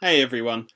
Hey everyone.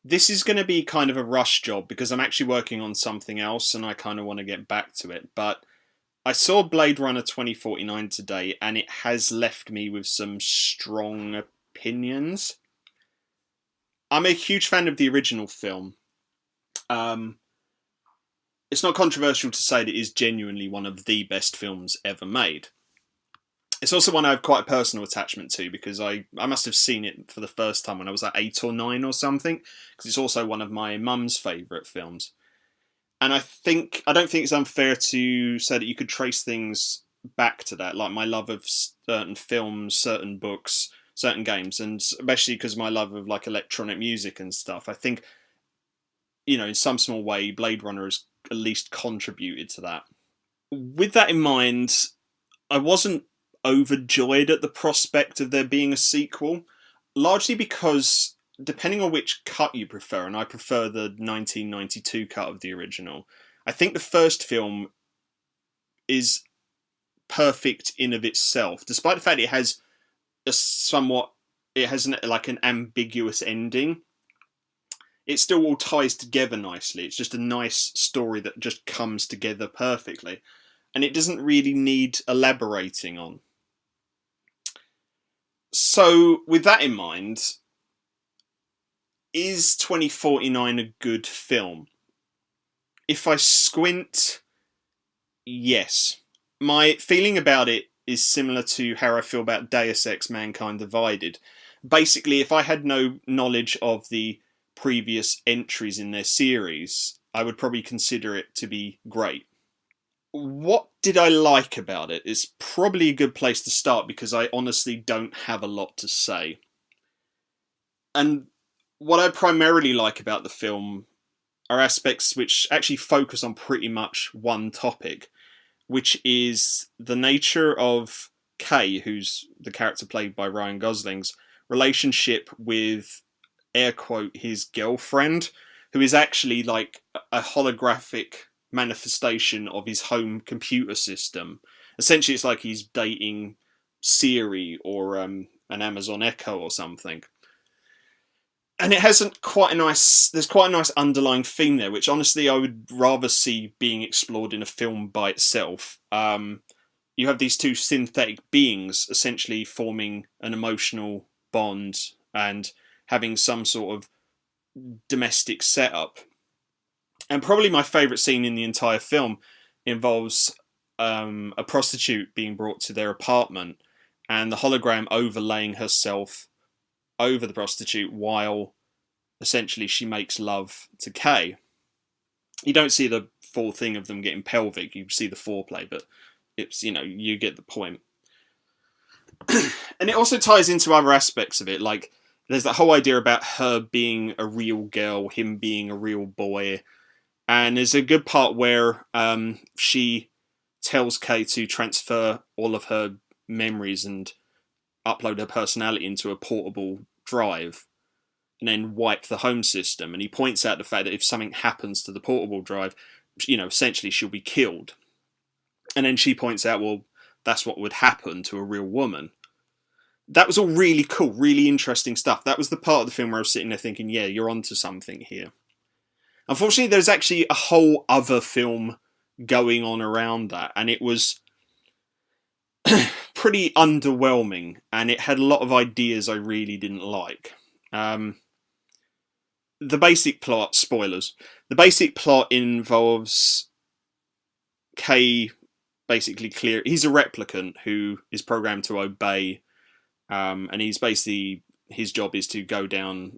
This is going to be kind of a rush job because I'm actually working on something else and I kind of want to get back to it. But I saw Blade Runner 2049 today and it has left me with some strong opinions. I'm a huge fan of the original film. Um, it's not controversial to say that it is genuinely one of the best films ever made. It's also one I have quite a personal attachment to because I must have seen it for the first time when I was like 8 or 9 or something, because it's also one of my mum's favourite films. And I don't think it's unfair to say that you could trace things back to that, like my love of certain films, certain books, certain games, and especially because my love of like electronic music and stuff. I think in some small way, Blade Runner has at least contributed to that. With that in mind, I wasn't overjoyed at the prospect of there being a sequel, largely because depending on which cut you prefer, and I prefer the 1992 cut of the original, I think the first film is perfect in of itself, despite the fact it has like an ambiguous ending. It still all ties together nicely. It's just a nice story that just comes together perfectly, and it doesn't really need elaborating on. So, with that in mind, is 2049 a good film? If I squint, yes. My feeling about it is similar to how I feel about Deus Ex Mankind Divided. Basically, if I had no knowledge of the previous entries in their series, I would probably consider it to be great. What did I like about it? It's probably a good place to start because I honestly don't have a lot to say. And what I primarily like about the film are aspects which actually focus on pretty much one topic, which is the nature of Kay, who's the character played by Ryan Gosling's relationship with, air quote, his girlfriend, who is actually like a holographic manifestation of his home computer system. Essentially, it's like he's dating Siri or an Amazon Echo or something. And it hasn't quite a nice. There's quite a nice underlying theme there, which honestly I would rather see being explored in a film by itself. You have these two synthetic beings essentially forming an emotional bond and having some sort of domestic setup. And probably my favourite scene in the entire film involves a prostitute being brought to their apartment and the hologram overlaying herself over the prostitute while essentially she makes love to Kay. You don't see the full thing of them getting pelvic, you see the foreplay, but it's, you get the point. And it also ties into other aspects of it, like there's that whole idea about her being a real girl, him being a real boy, and there's a good part where she tells Kay to transfer all of her memories and upload her personality into a portable drive and then wipe the home system. And he points out the fact that if something happens to the portable drive, essentially she'll be killed. And then she points out, well, that's what would happen to a real woman. That was all really cool, really interesting stuff. That was the part of the film where I was sitting there thinking, yeah, you're onto something here. Unfortunately, there's actually a whole other film going on around that, and it was pretty underwhelming, and it had a lot of ideas I really didn't like. The basic plot, spoilers, the basic plot involves Kay basically he's a replicant who is programmed to obey, and he's basically, his job is to go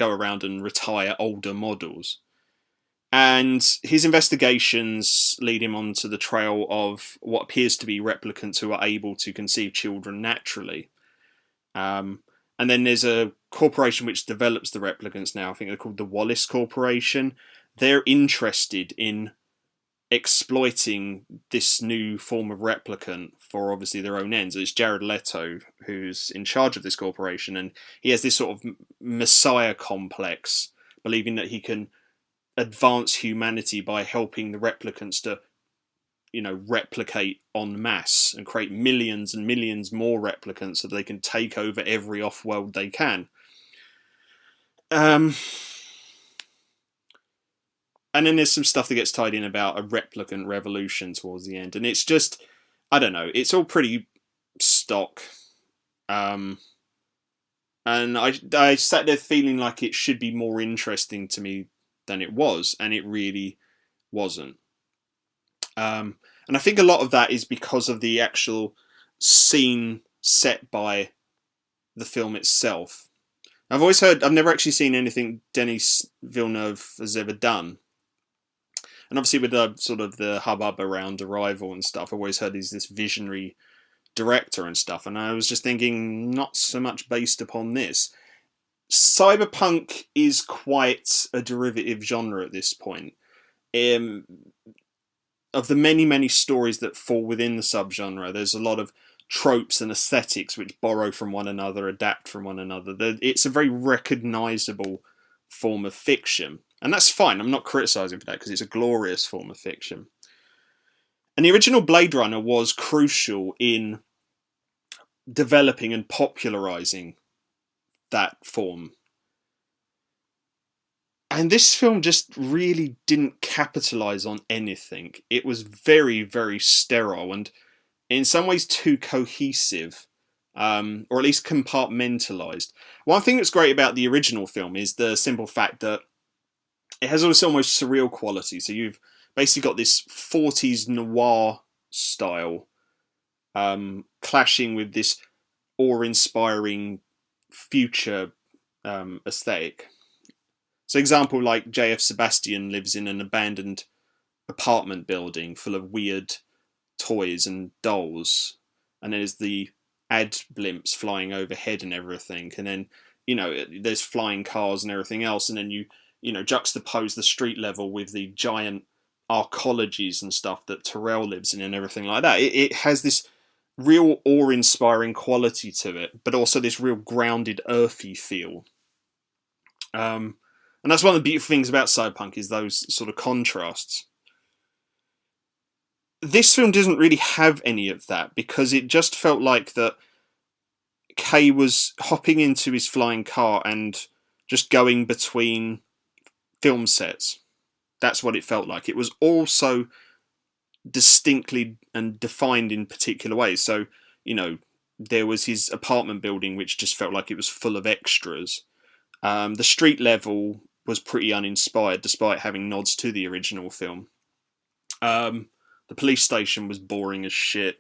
around and retire older models. And his investigations lead him onto the trail of what appears to be replicants who are able to conceive children naturally. And then there's a corporation which develops the replicants now. I think they're called the Wallace Corporation. They're interested in exploiting this new form of replicant for obviously their own ends. It's Jared Leto who's in charge of this corporation, and he has this sort of messiah complex, believing that he can advance humanity by helping the replicants to, replicate en masse and create millions and millions more replicants so they can take over every off-world they can. Um, and then there's some stuff that gets tied in about a replicant revolution towards the end, and it's just, I don't know, it's all pretty stock. Um, and I sat there feeling like it should be more interesting to me than it was, and it really wasn't. And I think a lot of that is because of the actual scene set by the film itself. I've never actually seen anything Denis Villeneuve has ever done. And obviously, with the sort of the hubbub around Arrival and stuff, I've always heard he's this visionary director and stuff. And I was just thinking, not so much based upon this. Cyberpunk is quite a derivative genre at this point. Um, of the many, many stories that fall within the subgenre, there's a lot of tropes and aesthetics which borrow from one another, adapt from one another. It's a very recognisable form of fiction. And that's fine, I'm not criticising for that because it's a glorious form of fiction. And the original Blade Runner was crucial in developing and popularising that form. And this film just really didn't capitalise on anything. It was very, very sterile and in some ways too cohesive, or at least compartmentalised. One thing that's great about the original film is the simple fact that it has this almost surreal quality. So you've basically got this 40s noir style clashing with this awe-inspiring future aesthetic. So, example, like J.F. Sebastian lives in an abandoned apartment building full of weird toys and dolls, and there's the ad blimps flying overhead and everything, and then there's flying cars and everything else, and then you juxtapose the street level with the giant arcologies and stuff that Terrell lives in and everything like that. It has this real awe-inspiring quality to it, but also this real grounded, earthy feel. And that's one of the beautiful things about cyberpunk is those sort of contrasts. This film doesn't really have any of that because it just felt like that Kay was hopping into his flying car and just going between film sets. That's what it felt like. It was also distinctly and defined in particular ways. So, there was his apartment building, which just felt like it was full of extras. The street level was pretty uninspired, despite having nods to the original film. The police station was boring as shit.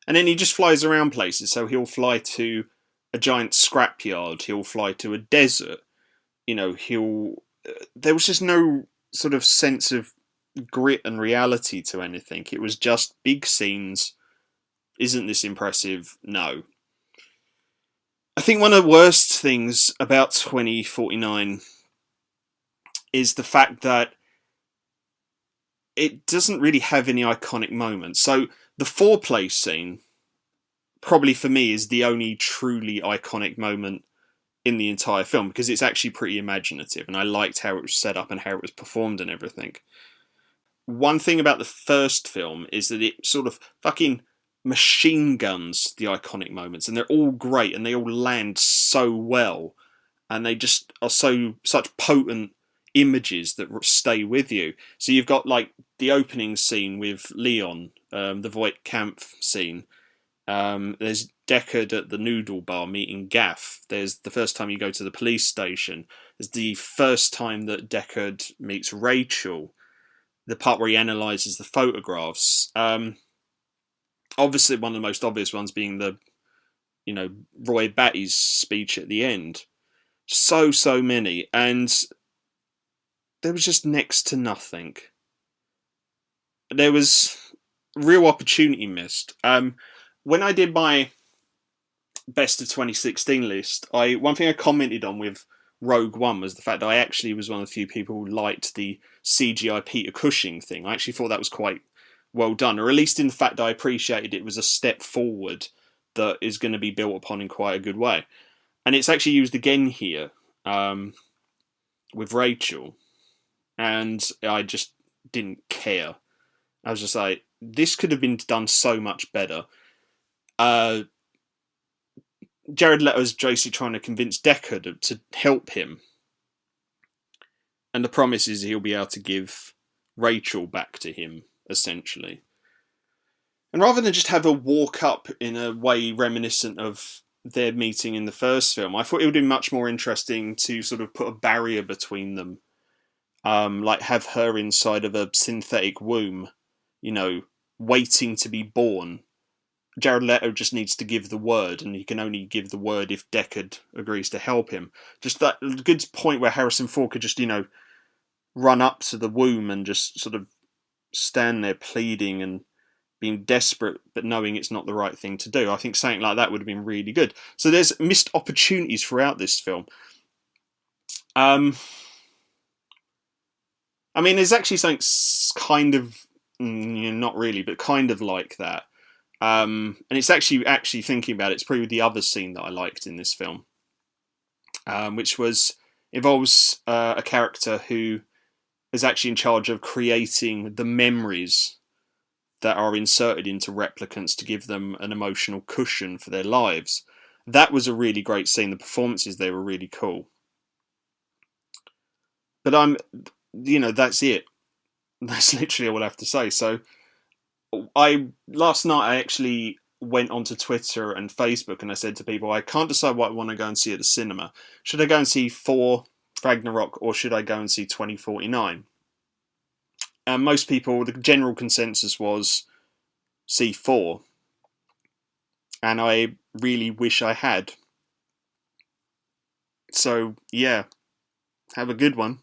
And then he just flies around places. So he'll fly to a giant scrapyard. He'll fly to a desert. There was just no sort of sense of grit and reality to anything. It was just big scenes. Isn't this impressive? No. I think one of the worst things about 2049 is the fact that it doesn't really have any iconic moments. So the foreplay scene, probably for me, is the only truly iconic moment in the entire film because it's actually pretty imaginative and I liked how it was set up and how it was performed and everything. One thing about the first film is that it sort of fucking machine guns the iconic moments and they're all great and they all land so well and they just are such potent images that stay with you. So you've got like the opening scene with Leon, the Voight Camp scene. There's Deckard at the noodle bar meeting Gaff. There's the first time you go to the police station. There's the first time that Deckard meets Rachel. The part where he analyses the photographs. Obviously, one of the most obvious ones being the, Roy Batty's speech at the end. So many. And there was just next to nothing. There was real opportunity missed. When I did my best of 2016 list, one thing I commented on with Rogue One was the fact that I actually was one of the few people who liked the CGI Peter Cushing thing. I actually thought that was quite well done, or at least in the fact that I appreciated it was a step forward that is going to be built upon in quite a good way. And it's actually used again here with Rachel. And I just didn't care. I was just like, this could have been done so much better. Jared Leto's basically trying to convince Deckard to help him And the promise is he'll be able to give Rachel back to him, essentially. And rather than just have a walk up in a way reminiscent of their meeting in the first film, I thought it would be much more interesting to sort of put a barrier between them. Like have her inside of a synthetic womb, you know, waiting to be born. Jared Leto just needs to give the word, and he can only give the word if Deckard agrees to help him. Just that good point where Harrison Ford could just, run up to the womb and just sort of stand there pleading and being desperate, but knowing it's not the right thing to do. I think something like that would have been really good. So there's missed opportunities throughout this film. There's actually something kind of, not really, but kind of like that. And it's actually thinking about it, it's probably the other scene that I liked in this film, which involves a character who is actually in charge of creating the memories that are inserted into replicants to give them an emotional cushion for their lives. That was a really great scene. The performances there were really cool. But that's it. That's literally all I have to say. So last night I actually went onto Twitter and Facebook and I said to people, I can't decide what I want to go and see at the cinema. Should I go and see Thor Ragnarok or should I go and see 2049? And most people, the general consensus was see Thor. And I really wish I had. So, yeah, have a good one.